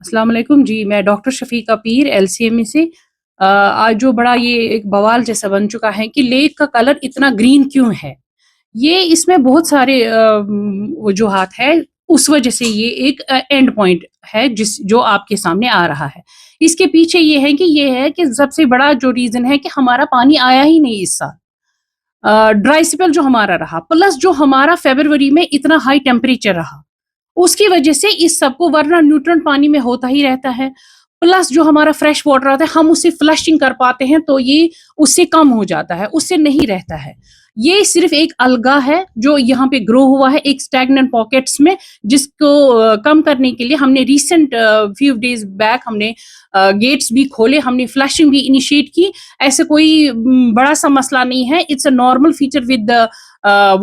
अस्सलाम वालेकुम जी, मैं डॉक्टर शफ़ीक़ा पीर एलसीएमई से। आज जो बड़ा ये एक बवाल जैसा बन चुका है कि लेक का कलर इतना ग्रीन क्यों है? ये इसमें बहुत सारे वजूहात है। उस वजह से ये एक एंड पॉइंट है जो आपके सामने आ रहा है। इसके पीछे ये है कि सबसे बड़ा जो रीज़न है कि हमारा पानी आया ही नहीं इस साल। ड्राई स्पेल जो हमारा रहा, प्लस जो हमारा फ़रवरी में इतना हाई टेम्परेचर रहा। उसकी वजह से इस सब को, वरना न्यूट्रॉन पानी में होता ही रहता है। प्लस जो हमारा फ्रेश वाटर आता है, हम उससे फ्लशिंग कर पाते हैं, तो ये उससे कम हो जाता है, उससे नहीं रहता है। ये सिर्फ़ एक अलगा है जो यहाँ पे ग्रो हुआ है एक स्टैग्नेंट पॉकेट्स में, जिसको कम करने के लिए हमने रिसेंट फ्यू डेज़ बैक हमने गेट्स भी खोले, हमने फ्लशिंग भी इनिशिएट की। ऐसे कोई बड़ा-सा मसला नहीं है। It's a normal feature with the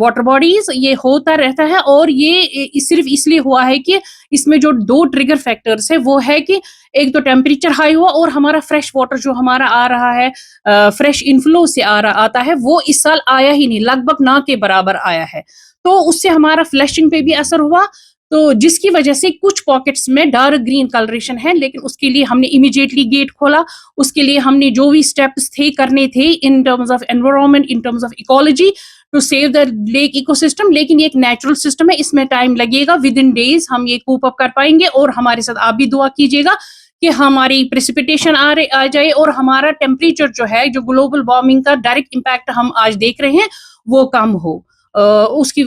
water bodies. ये होता रहता है और ये सिर्फ इसलिए हुआ है कि इसमें जो दो ट्रिगर फैक्टर्स है वो है कि एक तो टेम्परेचर हाई हुआ और हमारा फ्रेश वाटर जो हमारा आ रहा है, फ्रेश इनफ्लो से आता है, वो इस साल आया ही नहीं, लगभग ना के बराबर आया है। तो उससे हमारा फ्लशिंग पे भी असर हुआ, तो जिसकी वजह से कुछ पॉकेट्स में डार्क ग्रीन कलरेशन है। लेकिन उसके लिए हमने इमीडिएटली गेट खोला। उसके लिए हमने जो भी स्टेप्स थे करने थे in terms of environment, in terms of ecology, to save the lake ecosystem. लेकिन ये एक नेचुरल सिस्टम है, इसमें टाइम लगेगा। विद इन डेज हम ये कूप अप कर पाएंगे। और हमारे साथ आप भी दुआ कीजिएगा कि हमारी प्रेसिपिटेशन आ जाए और हमारा टेम्परेचर जो है, जो ग्लोबल वार्मिंग का डायरेक्ट इम्पैक्ट हम आज देख रहे हैं, वो कम हो। उसकी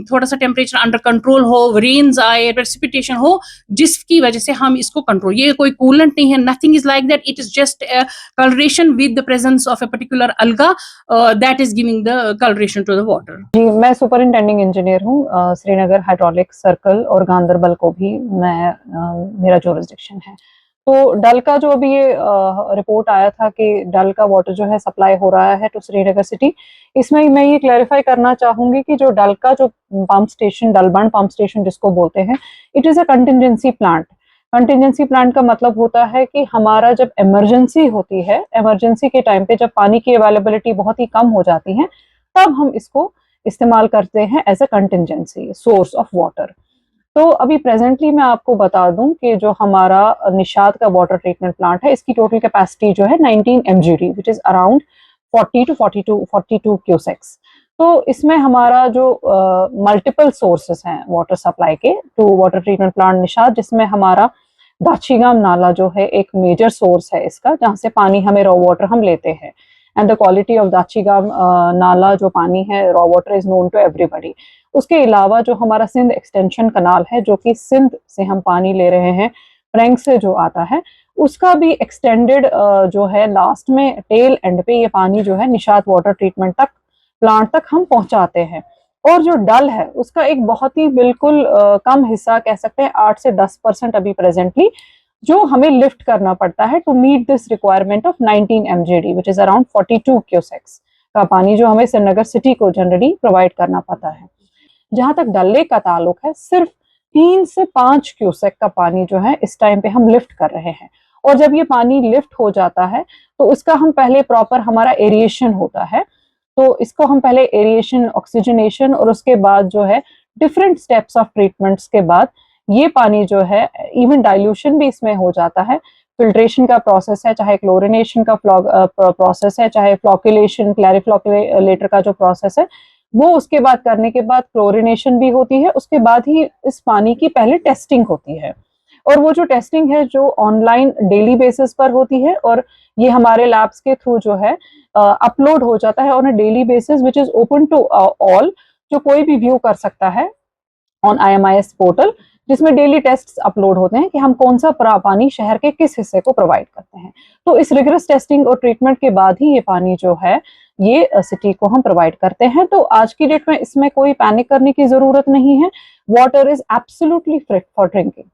थोड़ा सा टेम्परेचर अंडर कंट्रोल हो, रेन्स आए, प्रेसिपिटेशन हो, जिसकी वजह से हम इसको कंट्रोल, ये कोई कूलेंट नहीं है, nothing is like that, it is just coloration with the presence of a particular alga that is giving the coloration to the water. जी, मैं सुपरिंटेंडिंग इंजीनियर हूँ श्रीनगर हाइड्रोलिक सर्कल और गांधरबल को भी मेरा जुरिस्डिक्शन है। तो डल का जो अभी ये रिपोर्ट आया था कि डल का वाटर जो है सप्लाई हो रहा है टू श्रीनगर सिटी, इसमें मैं ये क्लैरिफाई करना चाहूंगी कि जो डल का जो पंप स्टेशन, डलबंड पंप स्टेशन जिसको बोलते हैं, it is a contingency plant. Contingency plant का मतलब होता है कि हमारा जब इमरजेंसी होती है, इमरजेंसी के टाइम पे जब पानी की अवेलेबिलिटी बहुत ही कम हो जाती है, तब हम इसको इस्तेमाल करते हैं as a contingency source of water. तो अभी प्रेजेंटली मैं आपको बता दूं कि जो हमारा निशाद का वाटर ट्रीटमेंट प्लांट है, इसकी टोटल कैपेसिटी जो है 19 mgd, which is around 40 to 42 cusecs. तो इसमें हमारा जो मल्टीपल सोर्सेस हैं वाटर सप्लाई के to water treatment plant Nishat, जिसमें हमारा दाचीगाम नाला जो है एक मेजर सोर्स है इसका, जहाँ से पानी हमें रॉ वाटर हम लेते हैं। And the quality of Dachigam नाला जो पानी है raw water is known to everybody. उसके अलावा जो हमारा सिंध एक्सटेंशन कनाल है, जो कि सिंध से हम पानी ले रहे हैं, फ्रैंक से जो आता है, उसका भी एक्सटेंडेड जो है लास्ट में टेल एंड पे ये पानी जो है निशात वाटर ट्रीटमेंट तक प्लांट तक हम पहुंचाते हैं। और जो डल है उसका एक बहुत ही बिल्कुल कम हिस्सा कह सकते हैं, 8 से 10% अभी प्रेजेंटली जो हमें लिफ्ट करना पड़ता है to meet this requirement of 19 mgd, which is around 42 cusecs का पानी जो हमें श्रीनगर सिटी को जनरली प्रोवाइड करना पड़ता है। जहां तक डल लेक का ताल्लुक है, सिर्फ 3 से 5 क्यूसेक का पानी जो है इस टाइम पे हम लिफ्ट कर रहे हैं। और जब ये पानी लिफ्ट हो जाता है तो इसका हम पहले प्रॉपर हमारा एरिएशन होता है, तो इसको हम पहले एरिएशन, ऑक्सीजनेशन और उसके बाद जो है डिफरेंट स्टेप्स ऑफ ट्रीटमेंट्स के बाद ये पानी जो है, इवन डाइल्यूशन भी इसमें हो जाता है। फिल्ट्रेशन का प्रोसेस है, चाहे क्लोरिनेशन का प्रोसेस है, चाहे फ्लॉक्यूलेशन, क्लैरिफ्लॉक्यूलेटर का जो प्रोसेस है, वो उसके बाद करने के बाद क्लोरिनेशन भी होती है। उसके बाद ही इस पानी की पहले टेस्टिंग होती है, और वो जो टेस्टिंग है जो ऑनलाइन डेली बेसिस पर होती है, और ये हमारे लैब्स के थ्रू जो है अपलोड हो जाता है on a daily basis, which is open to all, जो कोई भी व्यू कर सकता है ऑन IMIS पोर्टल, जिसमें डेली टेस्ट्स अपलोड होते हैं कि हम कौन सा पानी शहर के किस हिस्से को प्रोवाइड करते हैं। तो इस रिगरस टेस्टिंग और ट्रीटमेंट के बाद ही ये पानी जो है ये सिटी को हम प्रोवाइड करते हैं। तो आज की डेट में इसमें कोई पैनिक करने की जरूरत नहीं है। Water is absolutely fit for drinking.